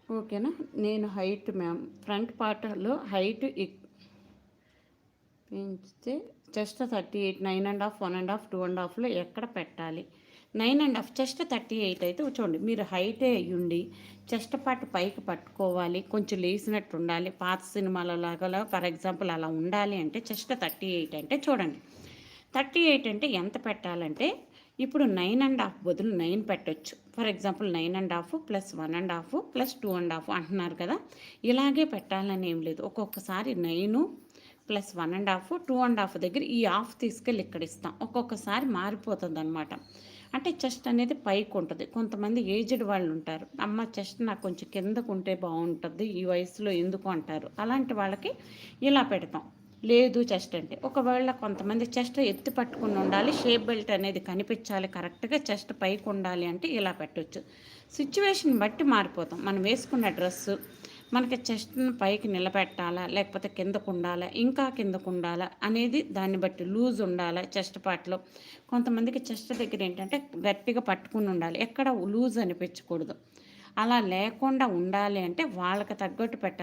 ఓకేనా. నేను height ma'am front పార్ట్లో హైట్ పెంచితే చెస్ట్ 38, 9.5, 1.5, 2.5లో ఎక్కడ పెట్టాలి? 9.5 చెస్ట్ 38 అయితే చూడండి, మీరు హైటే అయ్యుండి చెస్ట్ పార్ట్ పైకి పట్టుకోవాలి, కొంచెం లేసినట్టు ఉండాలి, పాత సినిమాలలాగా ఫర్ ఎగ్జాంపుల్ అలా ఉండాలి అంటే చెస్ట్ 38 అంటే చూడండి. 38 అంటే ఎంత పెట్టాలంటే ఇప్పుడు 9.5 బదులు 9 పెట్టొచ్చు. ఫర్ ఎగ్జాంపుల్ 9.5 ప్లస్ 1.5 ప్లస్ 2.5 అంటున్నారు కదా. ఇలాగే పెట్టాలని ఏం లేదు. ఒక్కొక్కసారి 9 ప్లస్ 1.5, 2.5 దగ్గర ఈ హాఫ్ తీసుకెళ్ళి ఇక్కడ ఇస్తాం. ఒక్కొక్కసారి మారిపోతుంది అనమాట. అంటే చెస్ట్ అనేది పైకి ఉంటుంది. కొంతమంది ఏజ్డ్ వాళ్ళు ఉంటారు, అమ్మ చెస్ట్ నాకు కొంచెం కిందకు ఉంటే బాగుంటుంది ఈ వయసులో ఎందుకు అంటారు. అలాంటి వాళ్ళకి ఇలా పెడతాం. లేదు చెస్ట్ అంటే ఒకవేళ కొంతమంది చెస్ట్ ఎత్తి పట్టుకుని ఉండాలి, షేప్ బెల్ట్ అనేది కనిపించాలి, కరెక్ట్గా చెస్ట్ పైకి ఉండాలి అంటే ఇలా పెట్టవచ్చు. సిచ్యువేషన్ బట్టి మారిపోతాం. మనం వేసుకున్న డ్రెస్సు మనకి చెస్ట్ని పైకి నిలబెట్టాలా లేకపోతే కిందకు ఉండాలా ఇంకా కిందకు ఉండాలా అనేది దాన్ని బట్టి లూజ్ ఉండాలా చెస్ట్ పార్ట్లో. కొంతమందికి చెస్ట్ దగ్గర ఏంటంటే గట్టిగా పట్టుకుని ఉండాలి, ఎక్కడ లూజ్ అనిపించకూడదు. అలా లేకుండా ఉండాలి అంటే వాళ్ళకి తగ్గట్టు పెట్టాలి.